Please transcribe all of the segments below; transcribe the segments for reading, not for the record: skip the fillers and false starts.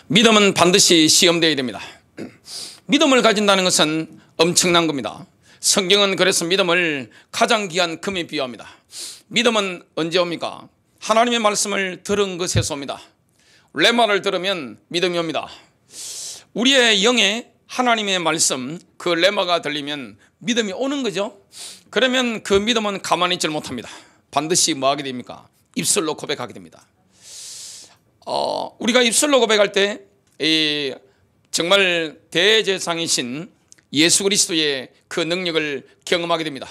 믿음은 반드시 시험되어야 됩니다. 믿음을 가진다는 것은 엄청난 겁니다. 성경은 그래서 믿음을 가장 귀한 금에 비유합니다. 믿음은 언제 옵니까? 하나님의 말씀을 들은 것에서 옵니다. 레마를 들으면 믿음이 옵니다. 우리의 영에 하나님의 말씀, 그 레마가 들리면 믿음이 오는 거죠. 그러면 그 믿음은 가만히 있지 못합니다. 반드시 뭐 하게 됩니까? 입술로 고백하게 됩니다. 우리가 입술로 고백할 때 정말 대제사장이신 예수 그리스도의 그 능력을 경험하게 됩니다.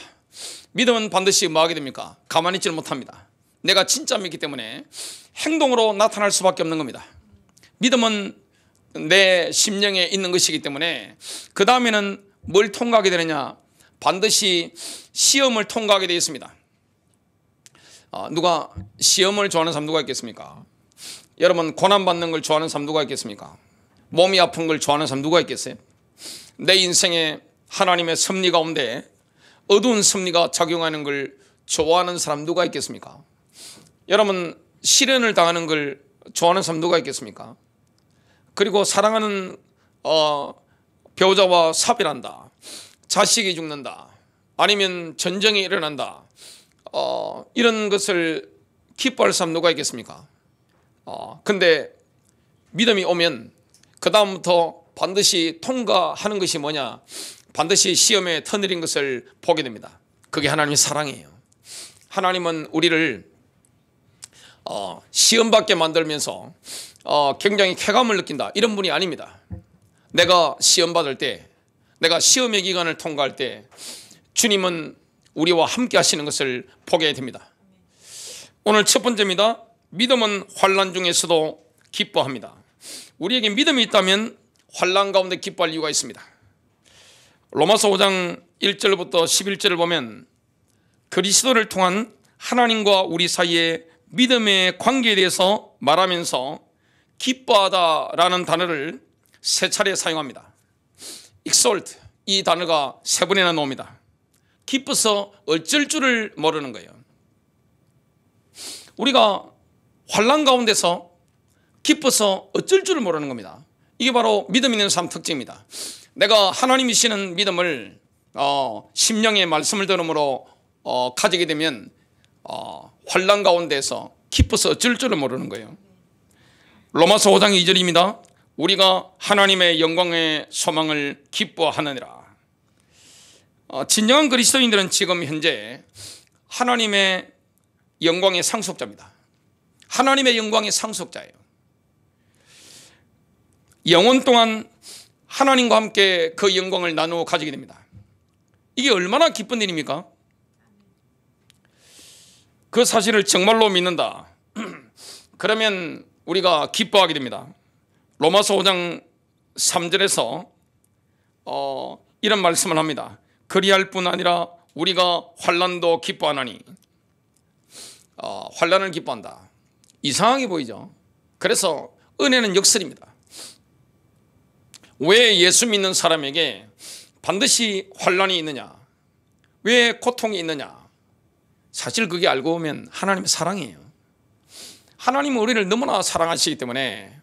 믿음은 반드시 뭐 하게 됩니까? 가만히 있지 못합니다. 내가 진짜 믿기 때문에 행동으로 나타날 수밖에 없는 겁니다. 믿음은 내 심령에 있는 것이기 때문에 그 다음에는 뭘 통과하게 되느냐? 반드시 시험을 통과하게 되어 있습니다. 누가 시험을 좋아하는 사람 누가 있겠습니까? 여러분, 고난받는 걸 좋아하는 사람 누가 있겠습니까? 몸이 아픈 걸 좋아하는 사람 누가 있겠어요? 내 인생에 하나님의 섭리 가운데 어두운 섭리가 작용하는 걸 좋아하는 사람 누가 있겠습니까? 여러분, 시련을 당하는 걸 좋아하는 사람 누가 있겠습니까? 그리고 사랑하는 배우자와 사별한다, 자식이 죽는다, 아니면 전쟁이 일어난다, 이런 것을 기뻐할 사람 누가 있겠습니까? 근데 믿음이 오면 그 다음부터 반드시 통과하는 것이 뭐냐? 반드시 시험에 터뜨린 것을 보게 됩니다. 그게 하나님의 사랑이에요. 하나님은 우리를 시험받게 만들면서 굉장히 쾌감을 느낀다, 이런 분이 아닙니다. 내가 시험받을 때, 내가 시험의 기간을 통과할 때 주님은 우리와 함께 하시는 것을 보게 됩니다. 오늘 첫 번째입니다. 믿음은 환난 중에서도 기뻐합니다. 우리에게 믿음이 있다면 환난 가운데 기뻐할 이유가 있습니다. 로마서 5장 1절부터 11절을 보면 그리스도를 통한 하나님과 우리 사이의 믿음의 관계에 대해서 말하면서 기뻐하다라는 단어를 세 차례 사용합니다. exalt, 이 단어가 세 번이나 나옵니다. 기뻐서 어쩔 줄을 모르는 거예요. 우리가 환난 가운데서 기뻐서 어쩔 줄을 모르는 겁니다. 이게 바로 믿음 있는 삶 특징입니다. 내가 하나님이시는 믿음을 심령의 말씀을 들음으로 가지게 되면 환난 가운데서 기뻐서 어쩔 줄을 모르는 거예요. 로마서 5장 2절입니다. 우리가 하나님의 영광의 소망을 기뻐하느니라. 진정한 그리스도인들은 지금 현재 하나님의 영광의 상속자입니다. 하나님의 영광의 상속자예요. 영원 동안 하나님과 함께 그 영광을 나누어 가지게 됩니다. 이게 얼마나 기쁜 일입니까? 그 사실을 정말로 믿는다. 그러면 우리가 기뻐하게 됩니다. 로마서 5장 3절에서 이런 말씀을 합니다. 그리할 뿐 아니라 우리가 환난도 기뻐하나니. 환난을 기뻐한다. 이상하게 보이죠? 그래서 은혜는 역설입니다. 왜 예수 믿는 사람에게 반드시 환난이 있느냐? 왜 고통이 있느냐? 사실 그게 알고 보면 하나님의 사랑이에요. 하나님은 우리를 너무나 사랑하시기 때문에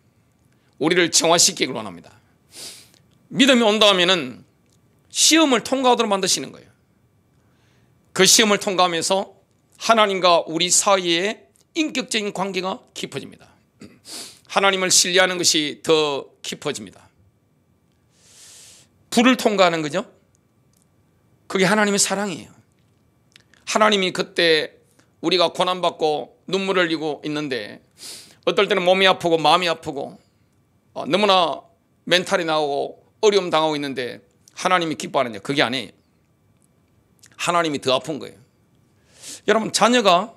우리를 정화시키기를 원합니다. 믿음이 온다 하면은 시험을 통과하도록 만드시는 거예요. 그 시험을 통과하면서 하나님과 우리 사이의 인격적인 관계가 깊어집니다. 하나님을 신뢰하는 것이 더 깊어집니다. 불을 통과하는 거죠. 그게 하나님의 사랑이에요. 하나님이 그때 우리가 고난받고 눈물을 흘리고 있는데 어떨 때는 몸이 아프고 마음이 아프고 너무나 멘탈이 나오고 어려움 당하고 있는데 하나님이 기뻐하느냐? 그게 아니에요. 하나님이 더 아픈 거예요. 여러분, 자녀가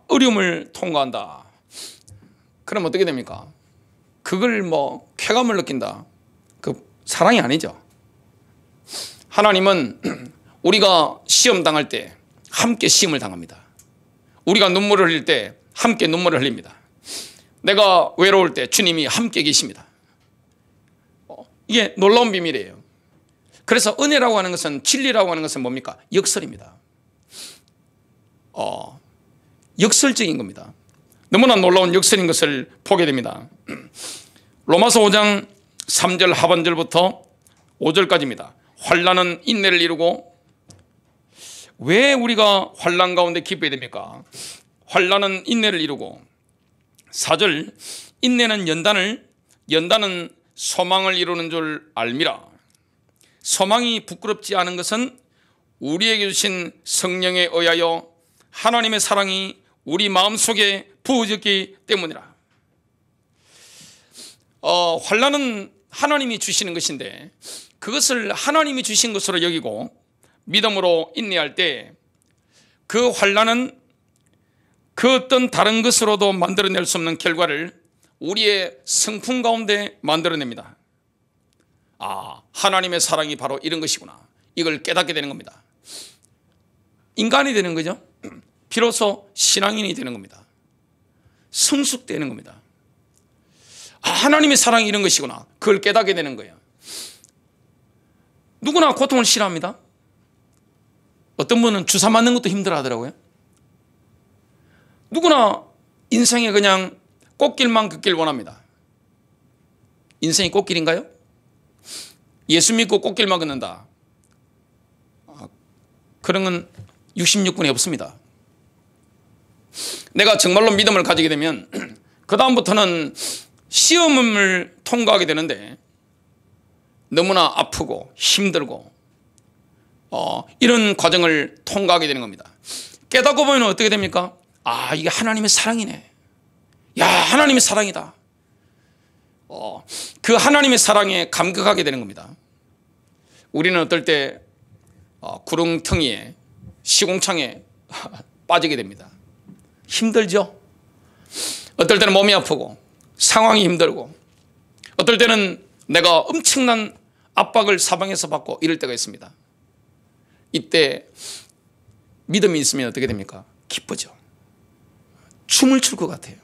어려움을 통과한다. 그럼 어떻게 됩니까? 그걸 쾌감을 느낀다. 그 사랑이 아니죠. 하나님은 우리가 시험 당할 때 함께 시험을 당합니다. 우리가 눈물을 흘릴 때 함께 눈물을 흘립니다. 내가 외로울 때 주님이 함께 계십니다. 이게 놀라운 비밀이에요. 그래서 은혜라고 하는 것은, 진리라고 하는 것은 뭡니까? 역설입니다. 역설적인 겁니다. 너무나 놀라운 역설인 것을 보게 됩니다. 로마서 5장 3절 하반절부터 5절까지입니다. 환난은 인내를 이루고, 왜 우리가 환난 가운데 기뻐야 됩니까? 환난은 인내를 이루고, 4절 인내는 연단은 소망을 이루는 줄 알미라. 소망이 부끄럽지 않은 것은 우리에게 주신 성령에 의하여 하나님의 사랑이 우리 마음속에 부어졌기 때문이라. 환난은 하나님이 주시는 것인데, 그것을 하나님이 주신 것으로 여기고 믿음으로 인내할 때, 그 환난은 그 어떤 다른 것으로도 만들어낼 수 없는 결과를 우리의 성품 가운데 만들어냅니다. 하나님의 사랑이 바로 이런 것이구나, 이걸 깨닫게 되는 겁니다. 인간이 되는 거죠. 비로소 신앙인이 되는 겁니다. 성숙되는 겁니다. 하나님의 사랑이 이런 것이구나, 그걸 깨닫게 되는 거예요. 누구나 고통을 싫어합니다. 어떤 분은 주사 맞는 것도 힘들어 하더라고요. 누구나 인생에 그냥 꽃길만 걷길 원합니다. 인생이 꽃길인가요? 예수 믿고 꽃길만 걷는다, 그런 건 66군에 없습니다. 내가 정말로 믿음을 가지게 되면 그 다음부터는 시험을 통과하게 되는데, 너무나 아프고 힘들고 이런 과정을 통과하게 되는 겁니다. 깨닫고 보면 어떻게 됩니까? 이게 하나님의 사랑이네. 야, 하나님의 사랑이다. 그 하나님의 사랑에 감격하게 되는 겁니다. 우리는 어떨 때 구렁텅이에, 시궁창에 빠지게 됩니다. 힘들죠? 어떨 때는 몸이 아프고 상황이 힘들고, 어떨 때는 내가 엄청난 압박을 사방에서 받고 이럴 때가 있습니다. 이때 믿음이 있으면 어떻게 됩니까? 기쁘죠. 춤을 출 것 같아요.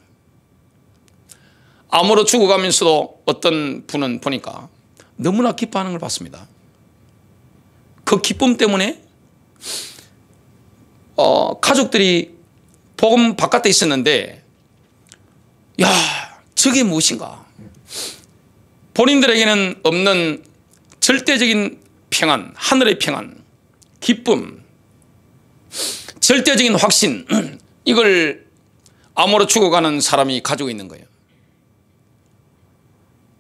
암으로 죽어가면서도 어떤 분은 보니까 너무나 기뻐하는 걸 봤습니다. 그 기쁨 때문에 가족들이 복음 바깥에 있었는데, 야, 저게 무엇인가? 본인들에게는 없는 절대적인 평안, 하늘의 평안, 기쁨, 절대적인 확신, 이걸 암으로 죽어가는 사람이 가지고 있는 거예요.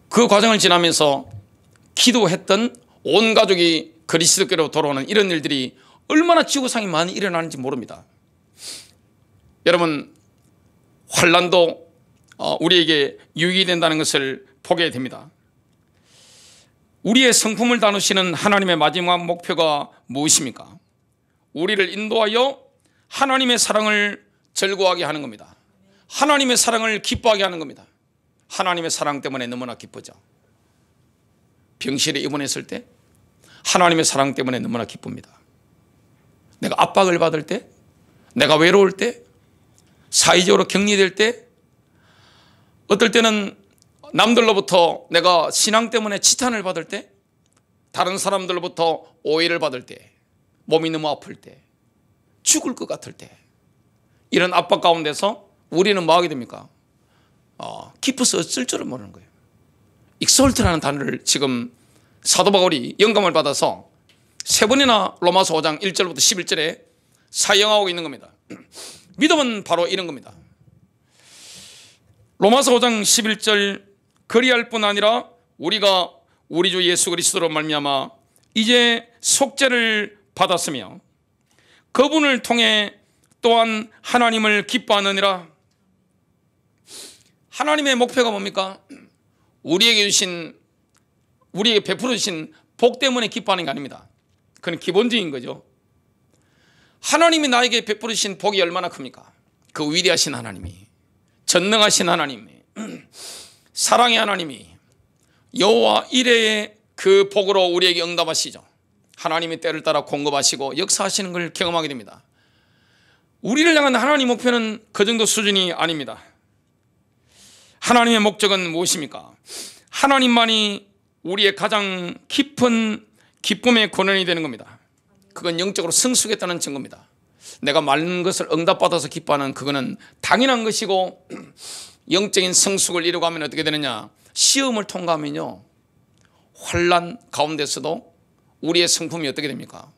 그 과정을 지나면서 기도했던 온 가족이 그리스도께로 돌아오는 이런 일들이 얼마나 지구상에 많이 일어나는지 모릅니다. 여러분, 환난도 우리에게 유익이 된다는 것을 보게 됩니다. 우리의 성품을 나누시는 하나님의 마지막 목표가 무엇입니까? 우리를 인도하여 하나님의 사랑을 즐거워하게 하는 겁니다. 하나님의 사랑을 기뻐하게 하는 겁니다. 하나님의 사랑 때문에 너무나 기쁘죠. 병실에 입원했을 때 하나님의 사랑 때문에 너무나 기쁩니다. 내가 압박을 받을 때, 내가 외로울 때, 사회적으로 격리될 때, 어떨 때는 남들로부터 내가 신앙 때문에 치탄을 받을 때, 다른 사람들로부터 오해를 받을 때, 몸이 너무 아플 때, 죽을 것 같을 때, 이런 압박 가운데서 우리는 뭐 하게 됩니까? 기뻐서 어쩔 줄을 모르는 거예요. 익솔트라는 단어를 지금 사도 바울이 영감을 받아서 3번이나 로마서 5장 1절부터 11절에 사용하고 있는 겁니다. 믿음은 바로 이런 겁니다. 로마서 5장 11절, 그리할 뿐 아니라 우리가 우리 주 예수 그리스도로 말미암아 이제 속죄를 받았으며 그분을 통해 또한 하나님을 기뻐하느니라. 하나님의 목표가 뭡니까? 우리에게 베풀어 주신 복 때문에 기뻐하는 게 아닙니다. 그건 기본적인 거죠. 하나님이 나에게 베풀어 주신 복이 얼마나 큽니까? 그 위대하신 하나님이, 전능하신 하나님이, 사랑의 하나님이 여호와 이레의 그 복으로 우리에게 응답하시죠. 하나님이 때를 따라 공급하시고 역사하시는 걸 경험하게 됩니다. 우리를 향한 하나님의 목표는 그 정도 수준이 아닙니다. 하나님의 목적은 무엇입니까? 하나님만이 우리의 가장 깊은 기쁨의 근원이 되는 겁니다. 그건 영적으로 성숙했다는 증거입니다. 내가 많은 것을 응답받아서 기뻐하는 그거는 당연한 것이고, 영적인 성숙을 이루고하면 어떻게 되느냐, 시험을 통과하면요 환난 가운데서도 우리의 성품이 어떻게 됩니까?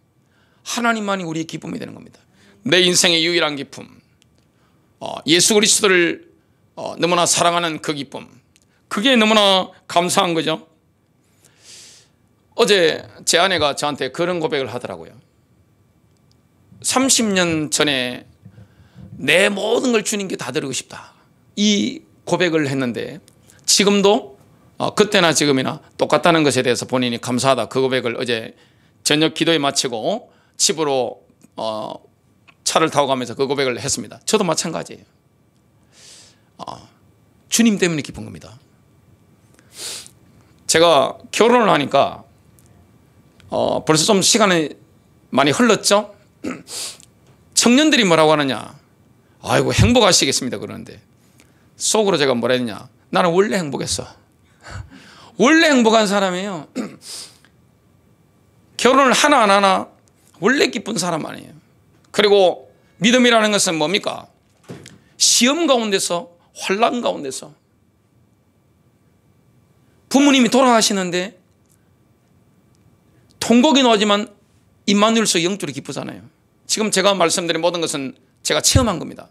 하나님만이 우리의 기쁨이 되는 겁니다. 내 인생의 유일한 기쁨, 예수 그리스도를 너무나 사랑하는 그 기쁨, 그게 너무나 감사한 거죠. 어제 제 아내가 저한테 그런 고백을 하더라고요. 30년 전에 내 모든 걸 주님께 다 드리고 싶다, 이 고백을 했는데 지금도 그때나 지금이나 똑같다는 것에 대해서 본인이 감사하다, 그 고백을 어제 저녁 기도에 마치고 집으로 차를 타고 가면서 그 고백을 했습니다. 저도 마찬가지예요. 주님 때문에 기쁜 겁니다. 제가 결혼을 하니까 벌써 좀 시간이 많이 흘렀죠. 청년들이 뭐라고 하느냐, 아이고 행복하시겠습니다 그러는데, 속으로 제가 뭐라 했냐, 나는 원래 행복했어. 원래 행복한 사람이에요. 결혼을 하나 안 하나 원래 기쁜 사람 아니에요. 그리고 믿음이라는 것은 뭡니까? 시험 가운데서, 환난 가운데서, 부모님이 돌아가시는데 통곡이 나오지만 임마누엘서 영적으로 기쁘잖아요. 지금 제가 말씀드린 모든 것은 제가 체험한 겁니다.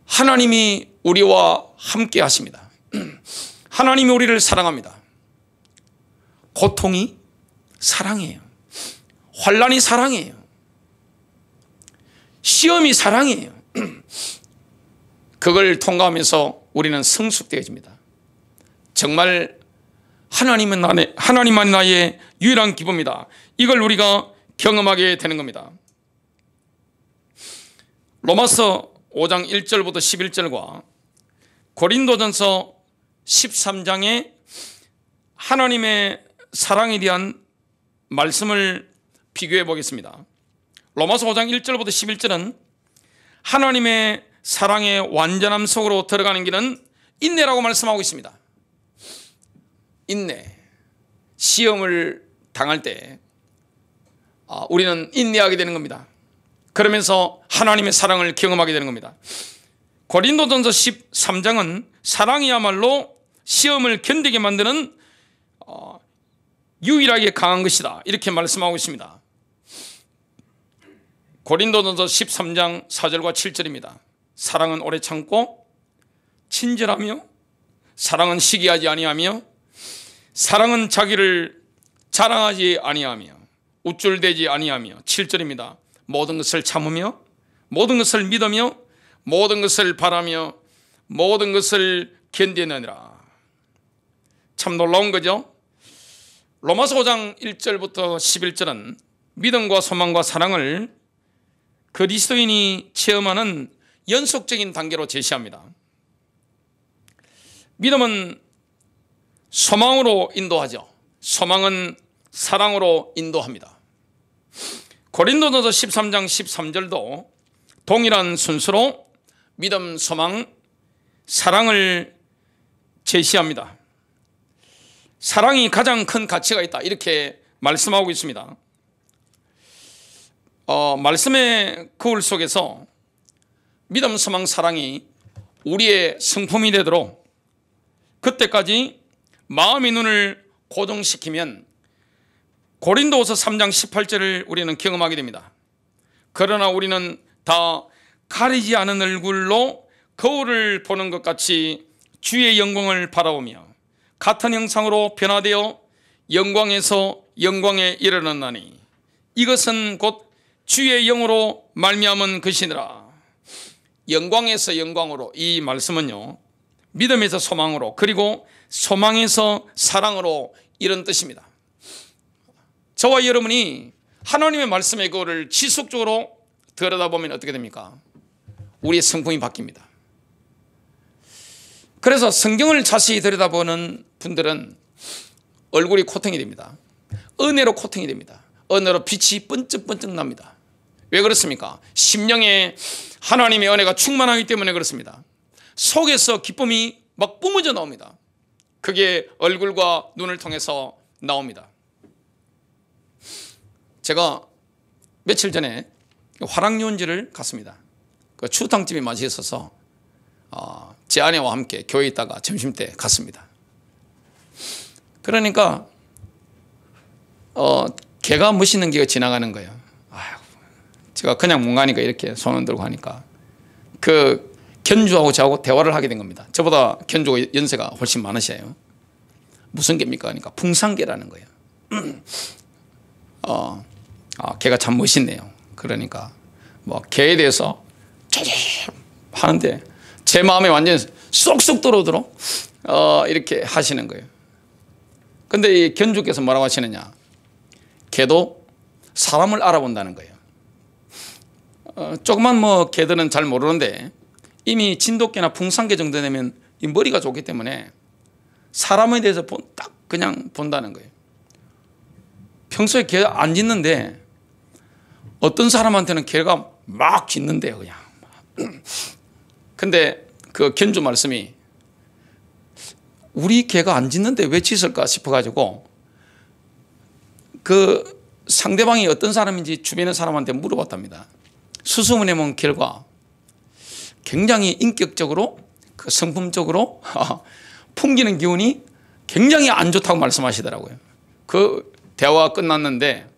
하나님이 우리와 함께 하십니다. 하나님이 우리를 사랑합니다. 고통이 사랑이에요. 환난이 사랑이에요. 시험이 사랑이에요. 그걸 통과하면서 우리는 성숙되어집니다. 정말 하나님만이 나의 유일한 기쁨이다, 이걸 우리가 경험하게 되는 겁니다. 로마서 5장 1절부터 11절과 고린도전서 13장의 하나님의 사랑에 대한 말씀을 비교해 보겠습니다. 로마서 5장 1절부터 11절은 하나님의 사랑의 완전함 속으로 들어가는 길은 인내라고 말씀하고 있습니다. 인내, 시험을 당할 때 우리는 인내하게 되는 겁니다. 그러면서 하나님의 사랑을 경험하게 되는 겁니다. 고린도전서 13장은 사랑이야말로 시험을 견디게 만드는 유일하게 강한 것이다, 이렇게 말씀하고 있습니다. 고린도전서 13장 4절과 7절입니다. 사랑은 오래 참고 친절하며, 사랑은 시기하지 아니하며, 사랑은 자기를 자랑하지 아니하며, 우쭐대지 아니하며. 7절입니다. 모든 것을 참으며, 모든 것을 믿으며, 모든 것을 바라며, 모든 것을 견디느니라. 참 놀라운 거죠. 로마서 5장 1절부터 11절은 믿음과 소망과 사랑을 그리스도인이 체험하는 연속적인 단계로 제시합니다. 믿음은 소망으로 인도하죠. 소망은 사랑으로 인도합니다. 고린도전서 13장 13절도 동일한 순서로 믿음, 소망, 사랑을 제시합니다. 사랑이 가장 큰 가치가 있다, 이렇게 말씀하고 있습니다. 말씀의 거울 속에서 믿음, 소망, 사랑이 우리의 성품이 되도록 그때까지 마음의 눈을 고정시키면 고린도후서 3장 18절을 우리는 경험하게 됩니다. 그러나 우리는 다 가리지 않은 얼굴로 거울을 보는 것 같이 주의 영광을 바라보며 같은 형상으로 변화되어 영광에서 영광에 이르렀나니 이것은 곧 주의 영으로 말미암은 것이니라. 영광에서 영광으로, 이 말씀은요 믿음에서 소망으로, 그리고 소망에서 사랑으로, 이런 뜻입니다. 저와 여러분이 하나님의 말씀의 그거를 지속적으로 들여다보면 어떻게 됩니까? 우리의 성품이 바뀝니다. 그래서 성경을 자세히 들여다보는 분들은 얼굴이 코팅이 됩니다. 은혜로 코팅이 됩니다. 은혜로 빛이 번쩍번쩍 납니다. 왜 그렇습니까? 심령에 하나님의 은혜가 충만하기 때문에 그렇습니다. 속에서 기쁨이 막 뿜어져 나옵니다. 그게 얼굴과 눈을 통해서 나옵니다. 제가 며칠 전에 화랑유원지를 갔습니다. 그 추탕집이 맛있어서 제 아내와 함께 교회에 있다가 점심때 갔습니다. 그러니까 개가 멋있는 개가 지나가는 거예요. 아유, 제가 그냥 못 가니까 이렇게 손을 들고 하니까 그 견주하고 저하고 대화를 하게 된 겁니다. 저보다 견주가 연세가 훨씬 많으셔요. 무슨 개입니까? 그러니까 풍산개라는 거예요. 개가 참 멋있네요. 그러니까 뭐 개에 대해서 하는데 제 마음에 완전 쏙쏙 들어오도록 이렇게 하시는 거예요. 근데 이 견주께서 뭐라고 하시느냐? 개도 사람을 알아본다는 거예요. 조그만 뭐 개들은 잘 모르는데 이미 진돗개나 풍산개 정도 되면 이 머리가 좋기 때문에 사람에 대해서 딱 그냥 본다는 거예요. 평소에 개 안 짖는데 어떤 사람한테는 개가 막 짖는데요, 그냥. 근데 그 견주 말씀이 우리 개가 안 짖는데 왜 짖을까 싶어가지고 그 상대방이 어떤 사람인지 주변의 사람한테 물어봤답니다. 수소문해 본 결과 굉장히 인격적으로 그 성품적으로 풍기는 기운이 굉장히 안 좋다고 말씀하시더라고요. 그 대화가 끝났는데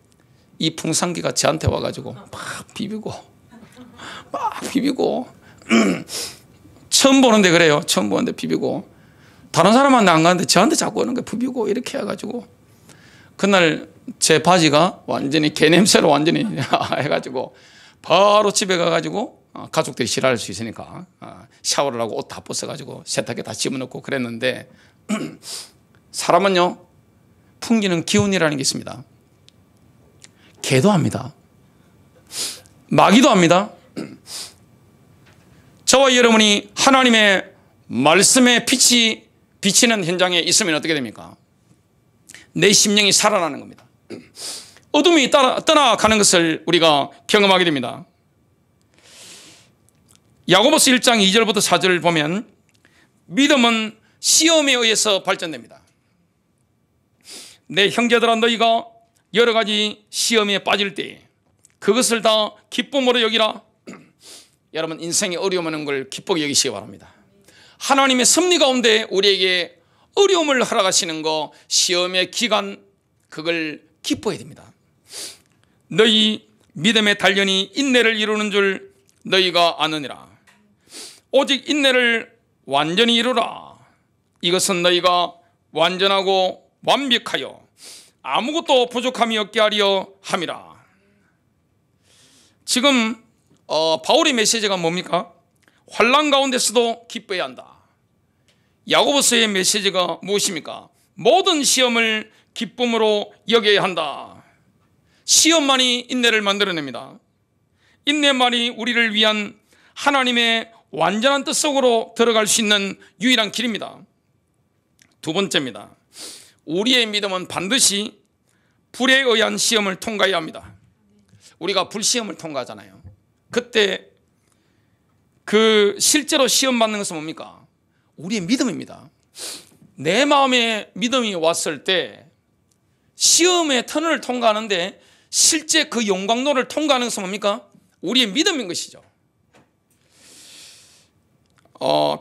이 풍산개가 저한테 와가지고 막 비비고 처음 보는데 그래요. 처음 보는데 비비고 다른 사람한테 안 가는데 저한테 자꾸 오는 거 비비고 이렇게 해가지고 그날 제 바지가 완전히 개 냄새로 완전히 해가지고 바로 집에 가가지고 가족들이 싫어할 수 있으니까 샤워를 하고 옷 다 벗어가지고 세탁기에 다 집어넣고 그랬는데 사람은요 풍기는 기운이라는 게 있습니다. 개도 합니다. 마귀도 합니다. 저와 여러분이 하나님의 말씀의 빛이 비치는 현장에 있으면 어떻게 됩니까? 내 심령이 살아나는 겁니다. 어둠이 떠나가는 것을 우리가 경험하게 됩니다. 야고보서 1장 2절부터 4절을 보면 믿음은 시험에 의해서 발전됩니다. 내 형제들아 너희가 여러 가지 시험에 빠질 때 그것을 다 기쁨으로 여기라. 여러분 인생에 어려움 오는 걸 기쁘게 여기시기 바랍니다. 하나님의 섭리 가운데 우리에게 어려움을 허락하시는 거 시험의 기간 그걸 기뻐해야 됩니다. 너희 믿음의 단련이 인내를 이루는 줄 너희가 아느니라. 오직 인내를 완전히 이루라. 이것은 너희가 완전하고 완벽하여 아무것도 부족함이 없게 하려 함이라. 지금 바울의 메시지가 뭡니까? 환난 가운데서도 기뻐해야 한다. 야고보서의 메시지가 무엇입니까? 모든 시험을 기쁨으로 여겨야 한다. 시험만이 인내를 만들어냅니다. 인내만이 우리를 위한 하나님의 완전한 뜻 속으로 들어갈 수 있는 유일한 길입니다. 두 번째입니다. 우리의 믿음은 반드시 불에 의한 시험을 통과해야 합니다. 우리가 불시험을 통과하잖아요. 그때 그 실제로 시험 받는 것은 뭡니까? 우리의 믿음입니다. 내 마음에 믿음이 왔을 때 시험의 터널을 통과하는데 실제 그 용광로를 통과하는 것은 뭡니까? 우리의 믿음인 것이죠.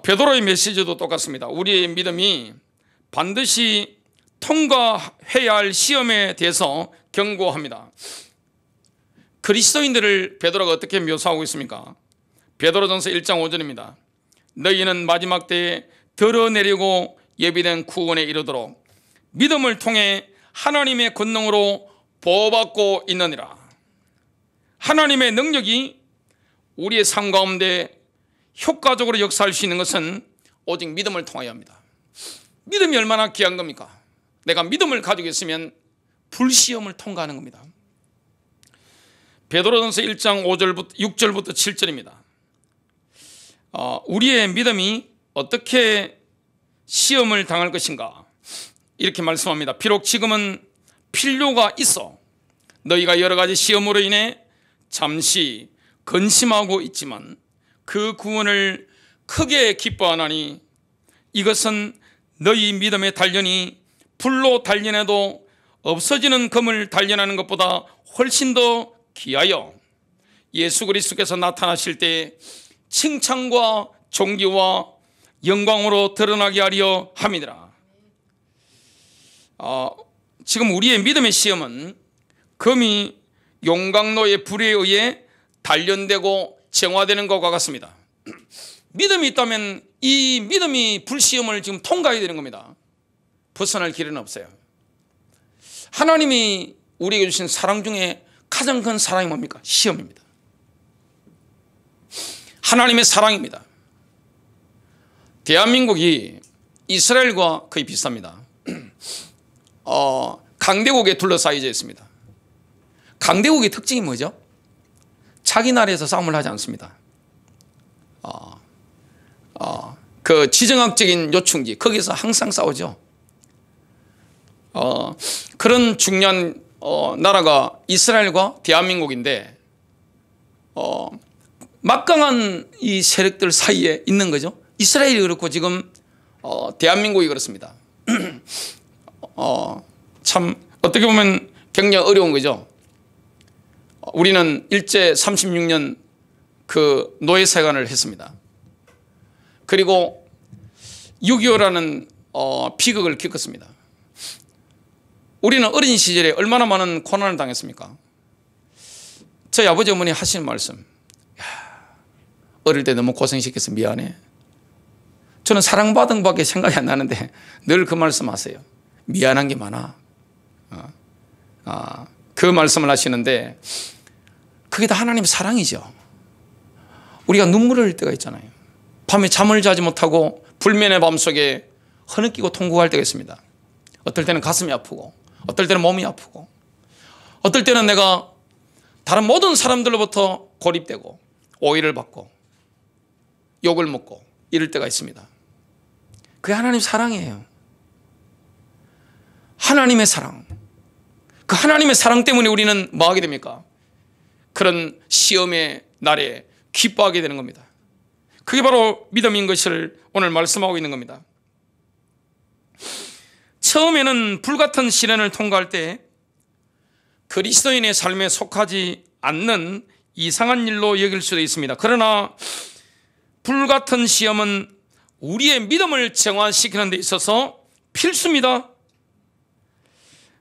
베드로의 메시지도 똑같습니다. 우리의 믿음이 반드시 통과해야 할 시험에 대해서 경고합니다. 그리스도인들을 베드로가 어떻게 묘사하고 있습니까? 베드로전서 1장 5절입니다. 너희는 마지막 때에 드러내려고 예비된 구원에 이르도록 믿음을 통해 하나님의 권능으로 보호받고 있느니라. 하나님의 능력이 우리의 삶 가운데 효과적으로 역사할 수 있는 것은 오직 믿음을 통하여 합니다. 믿음이 얼마나 귀한 겁니까? 내가 믿음을 가지고 있으면 불시험을 통과하는 겁니다. 베드로전서 1장 6절부터 7절입니다. 우리의 믿음이 어떻게 시험을 당할 것인가 이렇게 말씀합니다. 비록 지금은 필요가 있어 너희가 여러 가지 시험으로 인해 잠시 근심하고 있지만 그 구원을 크게 기뻐하나니 이것은 너희 믿음의 단련이 불로 단련해도 없어지는 금을 단련하는 것보다 훨씬 더 귀하여 예수 그리스도께서 나타나실 때 칭찬과 존귀와 영광으로 드러나게 하려 함이니라. 지금 우리의 믿음의 시험은 금이 용광로의 불에 의해 단련되고 정화되는 것과 같습니다. 믿음이 있다면 이 믿음이 불시험을 지금 통과해야 되는 겁니다. 벗어날 길은 없어요. 하나님이 우리에게 주신 사랑 중에 가장 큰 사랑이 뭡니까? 시험입니다. 하나님의 사랑입니다. 대한민국이 이스라엘과 거의 비슷합니다. 강대국에 둘러싸여져 있습니다. 강대국의 특징이 뭐죠? 자기 나라에서 싸움을 하지 않습니다. 그 지정학적인 요충지 거기서 항상 싸우죠. 그런 중요한 나라가 이스라엘과 대한민국인데 막강한 이 세력들 사이에 있는 거죠. 이스라엘이 그렇고 지금 대한민국이 그렇습니다. 참 어떻게 보면 굉장히 어려운 거죠. 우리는 일제 36년 그 노예세관을 했습니다. 그리고 6.25라는 비극을 겪었습니다. 우리는 어린 시절에 얼마나 많은 고난을 당했습니까? 저희 아버지 어머니 하시는 말씀, 어릴 때 너무 고생시켜서 미안해. 저는 사랑받은 밖에 생각이 안 나는데 늘 그 말씀 하세요. 미안한 게 많아. 그 말씀을 하시는데 그게 다 하나님의 사랑이죠. 우리가 눈물을 흘릴 때가 있잖아요. 밤에 잠을 자지 못하고 불면의 밤속에 흐느끼고 통곡할 때가 있습니다. 어떨 때는 가슴이 아프고 어떨 때는 몸이 아프고 어떨 때는 내가 다른 모든 사람들로부터 고립되고 오해를 받고 욕을 먹고 이럴 때가 있습니다. 그게 하나님의 사랑이에요. 하나님의 사랑. 그 하나님의 사랑 때문에 우리는 뭐 하게 됩니까? 그런 시험의 날에 기뻐하게 되는 겁니다. 그게 바로 믿음인 것을 오늘 말씀하고 있는 겁니다. 처음에는 불같은 시련을 통과할 때 그리스도인의 삶에 속하지 않는 이상한 일로 여길 수도 있습니다. 그러나 불같은 시험은 우리의 믿음을 정화시키는 데 있어서 필수입니다.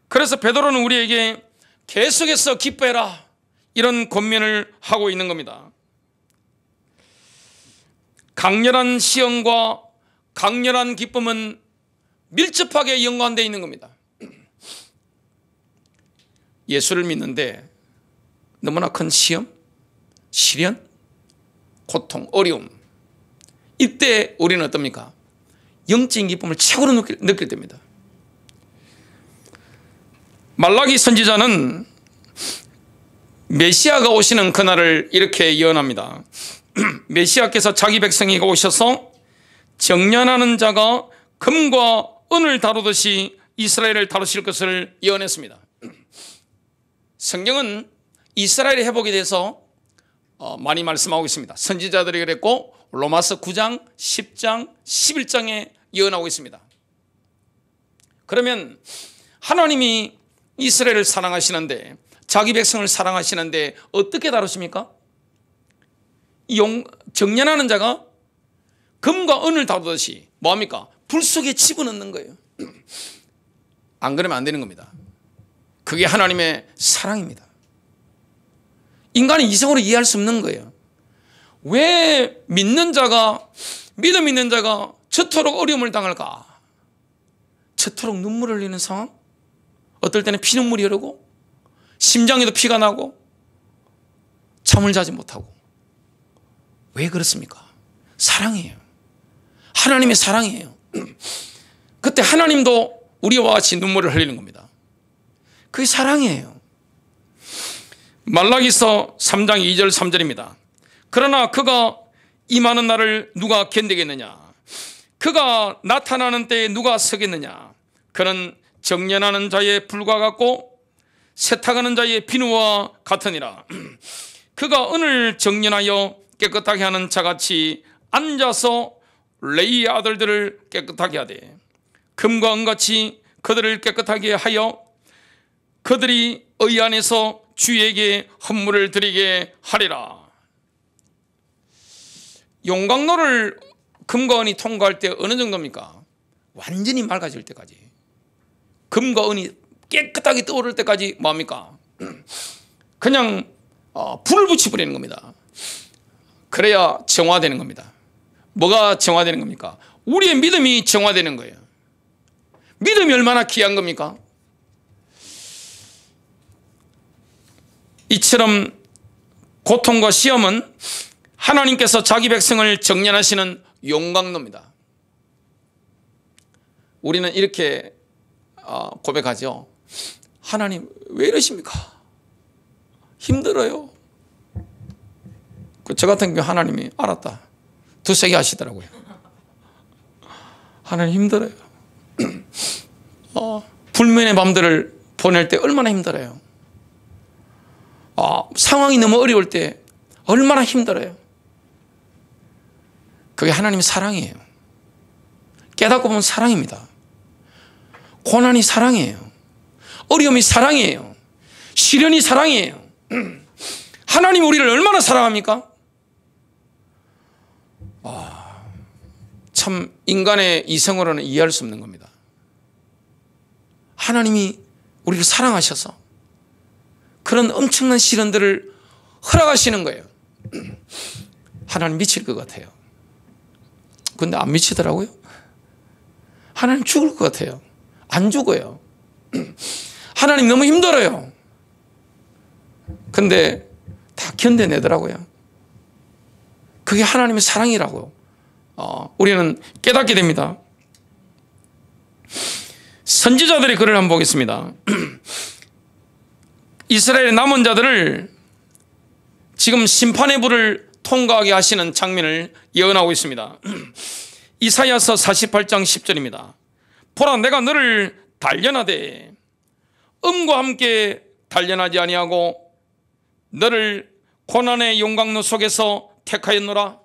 그래서 베드로는 우리에게 계속해서 기뻐해라 이런 권면을 하고 있는 겁니다. 강렬한 시험과 강렬한 기쁨은 밀접하게 연관되어 있는 겁니다. 예수를 믿는데 너무나 큰 시험, 시련, 고통, 어려움, 이때 우리는 어떻습니까? 영적인 기쁨을 최고로 느낄 때입니다. 말라기 선지자는 메시아가 오시는 그날을 이렇게 예언합니다. 메시아께서 자기 백성에게 오셔서 정련하는 자가 금과 은을 다루듯이 이스라엘을 다루실 것을 예언했습니다. 성경은 이스라엘의 회복에 대해서 많이 말씀하고 있습니다. 선지자들이 그랬고 로마서 9장, 10장, 11장에 예언하고 있습니다. 그러면 하나님이 이스라엘을 사랑하시는데 자기 백성을 사랑하시는데 어떻게 다루십니까? 정련하는 자가 금과 은을 다루듯이 뭐합니까? 불 속에 집어넣는 거예요. 안 그러면 안 되는 겁니다. 그게 하나님의 사랑입니다. 인간이 이성으로 이해할 수 없는 거예요. 왜 믿음 있는 자가 저토록 어려움을 당할까? 저토록 눈물을 흘리는 상황? 어떨 때는 피눈물이 흐르고 심장에도 피가 나고 잠을 자지 못하고. 왜 그렇습니까? 사랑이에요. 하나님의 사랑이에요. 그때 하나님도 우리와 같이 눈물을 흘리는 겁니다. 그게 사랑이에요. 말라기서 3장 2절 3절입니다. 그러나 그가 임하는 날을 누가 견디겠느냐? 그가 나타나는 때에 누가 서겠느냐? 그는 정련하는 자의 불과 같고 세탁하는 자의 비누와 같으니라. 그가 은을 정련하여 깨끗하게 하는 자같이 앉아서 레이의 아들들을 깨끗하게 하되 금과 은같이 그들을 깨끗하게 하여 그들이 의 안에서 주에게 헌물을 드리게 하리라. 용광로를 금과 은이 통과할 때 어느 정도입니까? 완전히 맑아질 때까지, 금과 은이 깨끗하게 떠오를 때까지 뭐합니까? 그냥 불을 붙여버리는 겁니다. 그래야 정화되는 겁니다. 뭐가 정화되는 겁니까? 우리의 믿음이 정화되는 거예요. 믿음이 얼마나 귀한 겁니까? 이처럼 고통과 시험은 하나님께서 자기 백성을 정련하시는 용광로입니다. 우리는 이렇게 고백하죠. 하나님 왜 이러십니까? 힘들어요. 저 같은 경우 하나님이 알았다, 두세 개 하시더라고요. 하나님 힘들어요. 불면의 밤들을 보낼 때 얼마나 힘들어요. 상황이 너무 어려울 때 얼마나 힘들어요. 그게 하나님의 사랑이에요. 깨닫고 보면 사랑입니다. 고난이 사랑이에요. 어려움이 사랑이에요. 시련이 사랑이에요. 하나님이 우리를 얼마나 사랑합니까? 참 인간의 이성으로는 이해할 수 없는 겁니다. 하나님이 우리를 사랑하셔서 그런 엄청난 시련들을 허락하시는 거예요. 하나님 미칠 것 같아요. 근데 안 미치더라고요. 하나님 죽을 것 같아요. 안 죽어요. 하나님 너무 힘들어요. 근데 다 견뎌내더라고요. 그게 하나님의 사랑이라고요. 우리는 깨닫게 됩니다. 선지자들의 글을 한번 보겠습니다. 이스라엘의 남은 자들을 지금 심판의 불을 통과하게 하시는 장면을 예언하고 있습니다. 이사야서 48장 10절입니다. 보라, 내가 너를 단련하되 음과 함께 단련하지 아니하고 너를 고난의 용광로 속에서 택하였노라.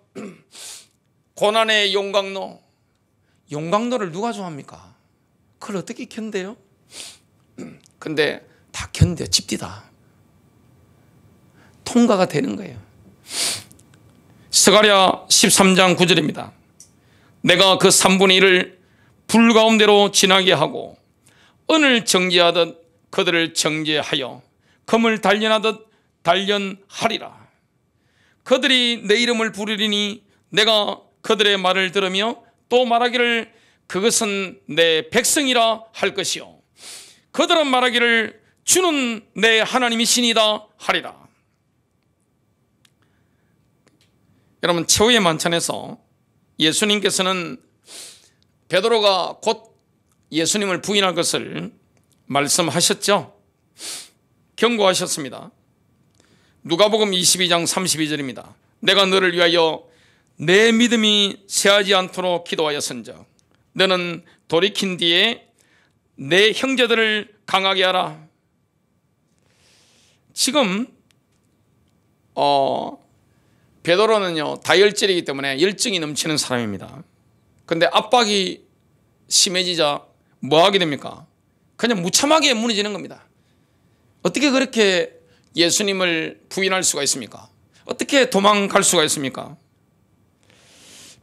고난의 용광로, 용광로를 누가 좋아합니까? 그걸 어떻게 견뎌요? 근데 다 견뎌, 집디다. 통과가 되는 거예요. 스가랴 13장 9절입니다. 내가 그 3분의 1을 불 가운데로 지나게 하고 은을 정죄하듯 그들을 정죄하여 금을 단련하듯 단련하리라. 그들이 내 이름을 부르리니 내가 그들의 말을 들으며 또 말하기를 그것은 내 백성이라 할 것이요 그들은 말하기를 주는 내 하나님이시니다 하리라. 여러분, 최후의 만찬에서 예수님께서는 베드로가 곧 예수님을 부인할 것을 말씀하셨죠. 경고하셨습니다. 누가복음 22장 32절입니다. 내가 너를 위하여 내 믿음이 쇠하지 않도록 기도하였은즉 너는 돌이킨 뒤에 내 형제들을 강하게 하라. 지금 베드로는요 다혈질이기 때문에 열정이 넘치는 사람입니다. 그런데 압박이 심해지자 뭐 하게 됩니까? 그냥 무참하게 무너지는 겁니다. 어떻게 그렇게 예수님을 부인할 수가 있습니까? 어떻게 도망갈 수가 있습니까?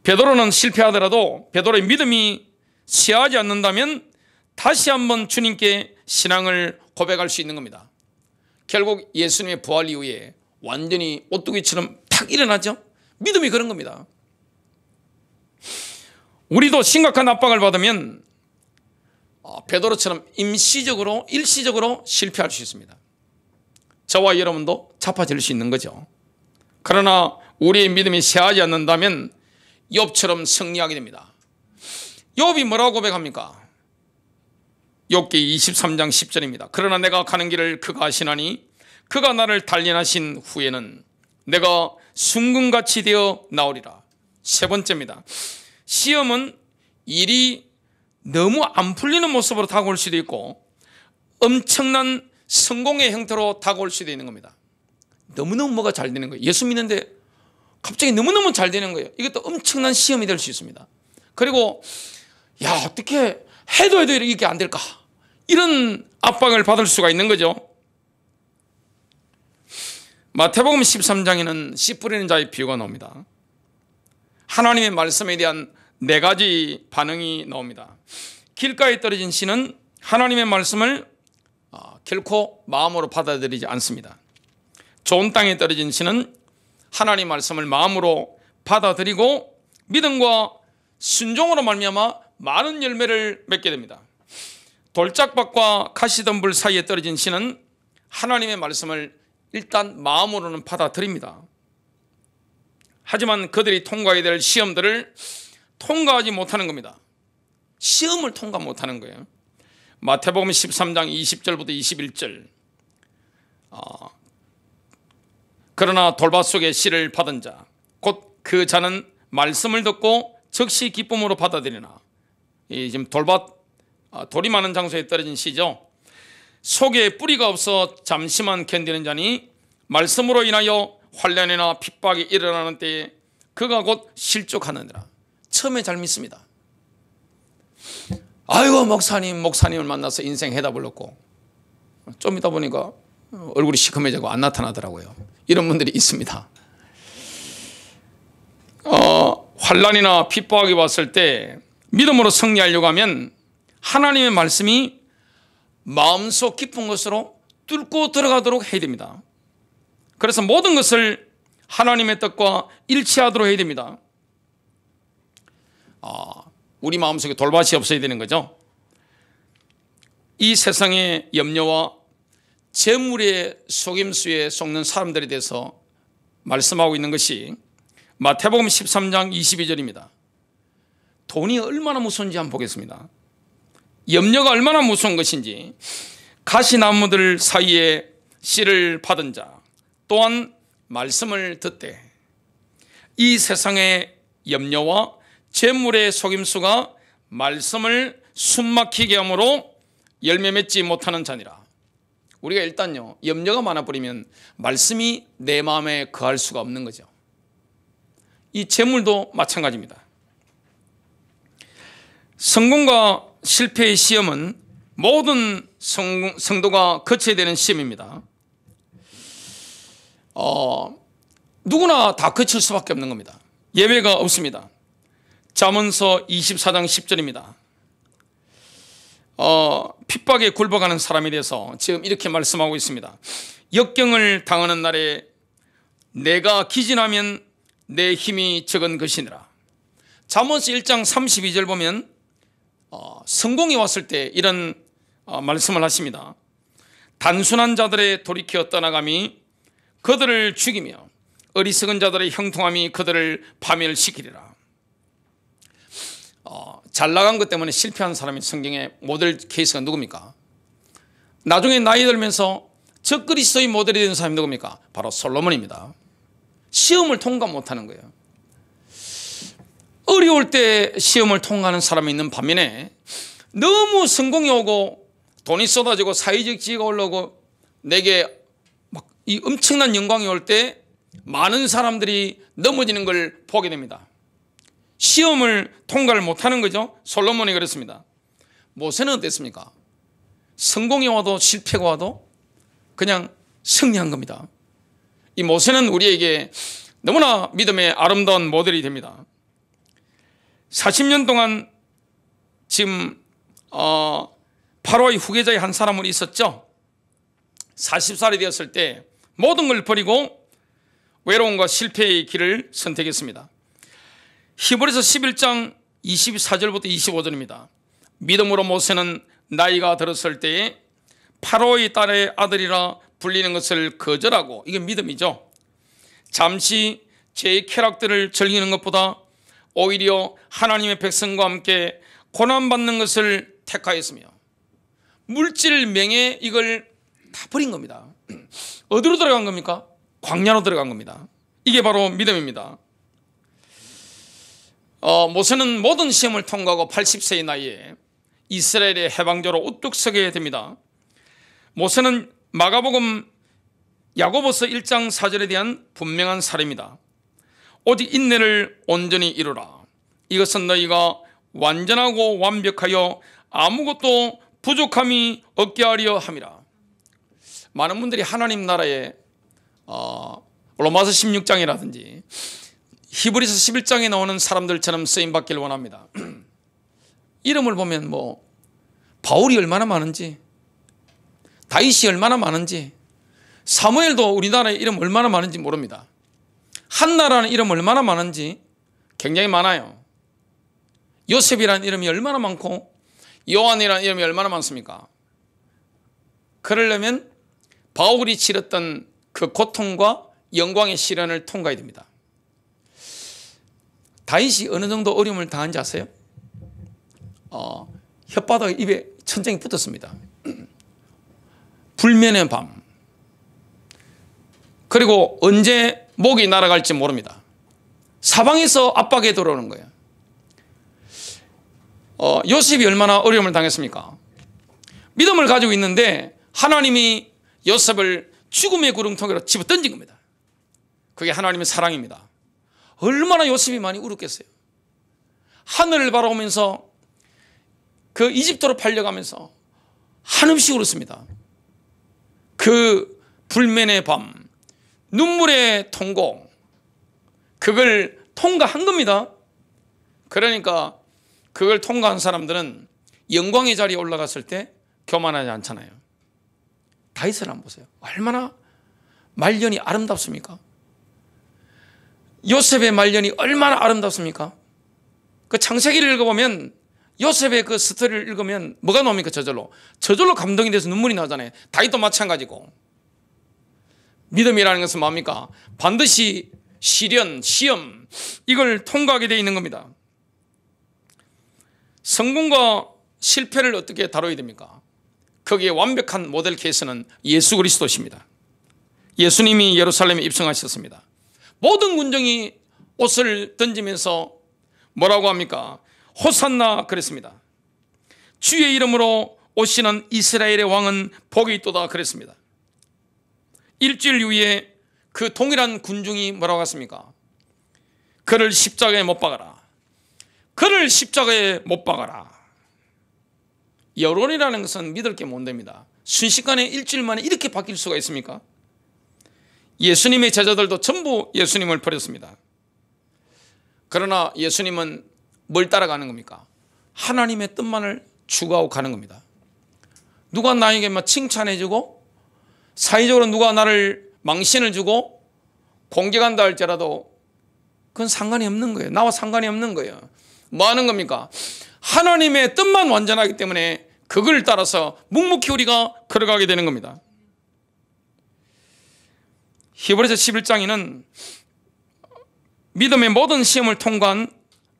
베드로는 실패하더라도 베드로의 믿음이 쇠하지 않는다면 다시 한번 주님께 신앙을 고백할 수 있는 겁니다. 결국 예수님의 부활 이후에 완전히 오뚜기처럼 탁 일어나죠. 믿음이 그런 겁니다. 우리도 심각한 압박을 받으면 베드로처럼 임시적으로 일시적으로 실패할 수 있습니다. 저와 여러분도 자빠질 수 있는 거죠. 그러나 우리의 믿음이 쇠하지 않는다면 욥처럼 승리하게 됩니다. 욥이 뭐라고 고백합니까? 욥기 23장 10절입니다. 그러나 내가 가는 길을 그가 아시나니 그가 나를 단련하신 후에는 내가 순금같이 되어 나오리라. 세 번째입니다. 시험은 일이 너무 안 풀리는 모습으로 다가올 수도 있고 엄청난 성공의 형태로 다가올 수도 있는 겁니다. 너무너무 뭐가 잘 되는 거예요. 예수 믿는데 갑자기 너무너무 잘 되는 거예요. 이것도 엄청난 시험이 될 수 있습니다. 그리고 야, 어떻게 해도 이렇게 안 될까? 이런 압박을 받을 수가 있는 거죠. 마태복음 13장에는 씨 뿌리는 자의 비유가 나옵니다. 하나님의 말씀에 대한 4가지 반응이 나옵니다. 길가에 떨어진 씨는 하나님의 말씀을 결코 마음으로 받아들이지 않습니다. 좋은 땅에 떨어진 씨는 하나님의 말씀을 마음으로 받아들이고 믿음과 순종으로 말미암아 많은 열매를 맺게 됩니다. 돌짝밭과 가시덤불 사이에 떨어진 씨는 하나님의 말씀을 일단 마음으로는 받아들입니다. 하지만 그들이 통과해야 될 시험들을 통과하지 못하는 겁니다. 시험을 통과 못하는 거예요. 마태복음 13장 20절부터 21절. 그러나 돌밭 속에 씨를 받은 자 곧 그 자는 말씀을 듣고 즉시 기쁨으로 받아들이나. 이 지금 돌이 많은 장소에 떨어진 씨죠. 속에 뿌리가 없어 잠시만 견디는 자니 말씀으로 인하여 환난이나 핍박이 일어나는 때에 그가 곧 실족하느니라. 처음에 잘 믿습니다. 아이고 목사님을 만나서 인생 해답을 얻고 좀 있다 보니까 얼굴이 시커매지고 안 나타나더라고요. 이런 분들이 있습니다. 환난이나 핍박이 왔을 때 믿음으로 승리하려고 하면 하나님의 말씀이 마음속 깊은 것으로 뚫고 들어가도록 해야 됩니다. 그래서 모든 것을 하나님의 뜻과 일치하도록 해야 됩니다. 우리 마음속에 돌밭이 없어야 되는 거죠. 이 세상의 염려와 재물의 속임수에 속는 사람들에 대해서 말씀하고 있는 것이 마태복음 13장 22절입니다. 돈이 얼마나 무서운지 한번 보겠습니다. 염려가 얼마나 무서운 것인지. 가시나무들 사이에 씨를 받은 자 또한 말씀을 듣되 이 세상의 염려와 재물의 속임수가 말씀을 숨막히게 함으로 열매 맺지 못하는 자니라. 우리가 일단요 염려가 많아버리면 말씀이 내 마음에 거할 수가 없는 거죠. 이 재물도 마찬가지입니다. 성공과 실패의 시험은 모든 성도가 거쳐야 되는 시험입니다. 누구나 다 거칠 수밖에 없는 겁니다. 예외가 없습니다. 잠언서 24장 10절입니다. 핍박에 굴복하는 사람에 대해서 지금 이렇게 말씀하고 있습니다. 역경을 당하는 날에 내가 기진하면 내 힘이 적은 것이니라. 잠언서 1장 32절 보면 성공이 왔을 때 이런 말씀을 하십니다. 단순한 자들의 돌이켜 떠나감이 그들을 죽이며 어리석은 자들의 형통함이 그들을 파멸시키리라. 잘 나간 것 때문에 실패한 사람이 성경의 모델 케이스가 누굽니까? 나중에 나이 들면서 적그리스도의 모델이 된 사람이 누굽니까? 바로 솔로몬입니다. 시험을 통과 못하는 거예요. 어려울 때 시험을 통과하는 사람이 있는 반면에 너무 성공이 오고 돈이 쏟아지고 사회적 지위가 올라오고 내게 막 이 엄청난 영광이 올 때 많은 사람들이 넘어지는 걸 보게 됩니다. 시험을 통과를 못하는 거죠. 솔로몬이 그랬습니다. 모세는 어땠습니까? 성공이 와도 실패가 와도 그냥 승리한 겁니다. 이 모세는 우리에게 너무나 믿음의 아름다운 모델이 됩니다. 40년 동안 지금 파로의 후계자의 한 사람은 있었죠. 40살이 되었을 때 모든 걸 버리고 외로움과 실패의 길을 선택했습니다. 히브리서 11장 24절부터 25절입니다. 믿음으로 모세는 나이가 들었을 때에 파로의 딸의 아들이라 불리는 것을 거절하고, 이게 믿음이죠. 잠시 제 쾌락들을 즐기는 것보다 오히려 하나님의 백성과 함께 고난받는 것을 택하였으며 물질 명예 이걸 다 버린 겁니다. 어디로 들어간 겁니까? 광야로 들어간 겁니다. 이게 바로 믿음입니다. 모세는 모든 시험을 통과하고 80세의 나이에 이스라엘의 해방자로 우뚝 서게 됩니다. 모세는 마가복음 야고보서 1장 4절에 대한 분명한 사례입니다. 오직 인내를 온전히 이루라. 이것은 너희가 완전하고 완벽하여 아무것도 부족함이 없게 하려 함이라. 많은 분들이 하나님 나라에 로마서 16장이라든지 히브리서 11장에 나오는 사람들처럼 쓰임받기를 원합니다. 이름을 보면 뭐 바울이 얼마나 많은지, 다윗이 얼마나 많은지, 사무엘도 우리나라에 이름 얼마나 많은지 모릅니다. 한나라는 이름 얼마나 많은지 굉장히 많아요. 요셉이라는 이름이 얼마나 많고 요한이라는 이름이 얼마나 많습니까? 그러려면 바울이 치렀던 그 고통과 영광의 시련을 통과해야 됩니다. 다윗이 어느 정도 어려움을 당한지 아세요? 혓바닥에 입에 천장이 붙었습니다. 불면의 밤. 그리고 언제 목이 날아갈지 모릅니다. 사방에서 압박에 들어오는 거예요. 요셉이 얼마나 어려움을 당했습니까? 믿음을 가지고 있는데 하나님이 요셉을 죽음의 구렁텅이로 집어 던진 겁니다. 그게 하나님의 사랑입니다. 얼마나 요셉이 많이 울었겠어요. 하늘을 바라보면서 그 이집트로 팔려가면서 한없이 울었습니다. 그 불면의 밤, 눈물의 통곡, 그걸 통과한 겁니다. 그러니까 그걸 통과한 사람들은 영광의 자리에 올라갔을 때 교만하지 않잖아요. 다윗을 한번 보세요. 얼마나 말년이 아름답습니까? 요셉의 말년이 얼마나 아름답습니까? 그 창세기를 읽어보면 요셉의 그 스토리를 읽으면 뭐가 나옵니까? 저절로 감동이 돼서 눈물이 나잖아요. 다윗도 마찬가지고. 믿음이라는 것은 뭡니까? 반드시 시련, 시험, 이걸 통과하게 되어 있는 겁니다. 성공과 실패를 어떻게 다뤄야 됩니까? 거기에 완벽한 모델 케이스는 예수 그리스도십니다. 예수님이 예루살렘에 입성하셨습니다. 모든 군정이 옷을 던지면서 뭐라고 합니까? 호산나 그랬습니다. 주의 이름으로 오시는 이스라엘의 왕은 복이 있도다 그랬습니다. 일주일 후에 그 동일한 군중이 뭐라고 했습니까? 그를 십자가에 못 박아라. 그를 십자가에 못 박아라. 여론이라는 것은 믿을 게 못 됩니다. 순식간에 일주일 만에 이렇게 바뀔 수가 있습니까? 예수님의 제자들도 전부 예수님을 버렸습니다. 그러나 예수님은 뭘 따라가는 겁니까? 하나님의 뜻만을 추구하고 가는 겁니다. 누가 나에게 칭찬해주고 사회적으로 누가 나를 망신을 주고 공격한다 할지라도 그건 상관이 없는 거예요. 나와 상관이 없는 거예요. 뭐 하는 겁니까? 하나님의 뜻만 완전하기 때문에 그걸 따라서 묵묵히 우리가 걸어가게 되는 겁니다. 히브리서 11장에는 믿음의 모든 시험을 통과한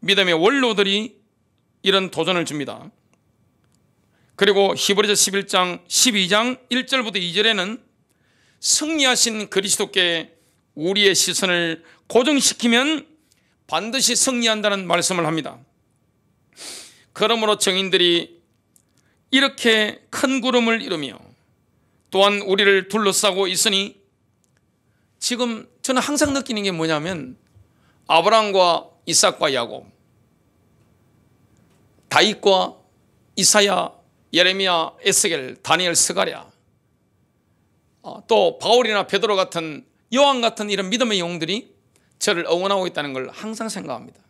믿음의 원로들이 이런 도전을 줍니다. 그리고 히브리서 11장 12장 1절부터 2절에는 승리하신 그리스도께 우리의 시선을 고정시키면 반드시 승리한다는 말씀을 합니다. 그러므로 정인들이 이렇게 큰 구름을 이루며 또한 우리를 둘러싸고 있으니, 지금 저는 항상 느끼는 게 뭐냐면 아브라함과 이삭과 야곱, 다윗과 이사야, 예레미야, 에스겔, 다니엘, 스가랴, 또 바울이나 베드로 같은, 요한 같은 이런 믿음의 영웅들이 저를 응원하고 있다는 걸 항상 생각합니다.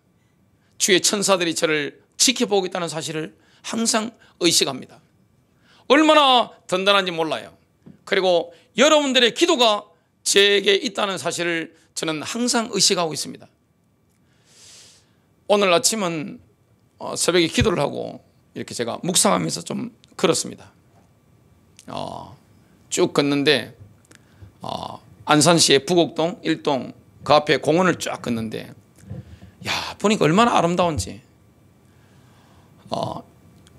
주의 천사들이 저를 지켜보고 있다는 사실을 항상 의식합니다. 얼마나 든든한지 몰라요. 그리고 여러분들의 기도가 제게 있다는 사실을 저는 항상 의식하고 있습니다. 오늘 아침은 새벽에 기도를 하고 이렇게 제가 묵상하면서 좀 걸었습니다. 쭉 걷는데 안산시의 부곡동 1동 그 앞에 공원을 쫙 걷는데, 야, 보니까 얼마나 아름다운지.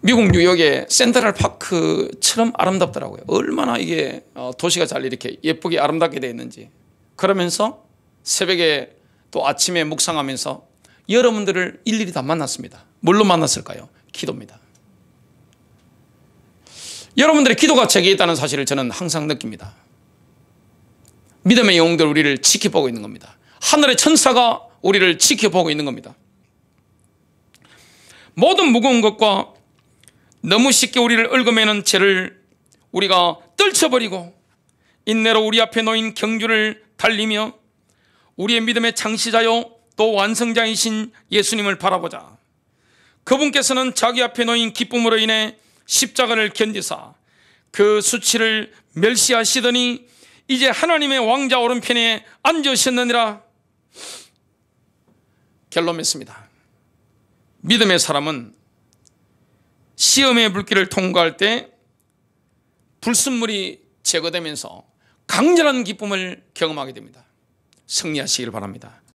미국 뉴욕의 센트럴 파크처럼 아름답더라고요. 얼마나 이게 도시가 잘 이렇게 예쁘게 아름답게 되어 있는지. 그러면서 새벽에 또 아침에 묵상하면서 여러분들을 일일이 다 만났습니다. 뭘로 만났을까요? 기도입니다. 여러분들의 기도가 제게 있다는 사실을 저는 항상 느낍니다. 믿음의 영웅들 우리를 지켜보고 있는 겁니다. 하늘의 천사가 우리를 지켜보고 있는 겁니다. 모든 무거운 것과 너무 쉽게 우리를 얽어매는 죄를 우리가 떨쳐버리고 인내로 우리 앞에 놓인 경주를 달리며 우리의 믿음의 창시자요 또 완성자이신 예수님을 바라보자. 그분께서는 자기 앞에 놓인 기쁨으로 인해 십자가를 견디사 그 수치를 멸시하시더니 이제 하나님의 왕자 오른편에 앉으셨느니라. 결론 맺습니다. 믿음의 사람은 시험의 불길을 통과할 때 불순물이 제거되면서 강렬한 기쁨을 경험하게 됩니다. 승리하시길 바랍니다.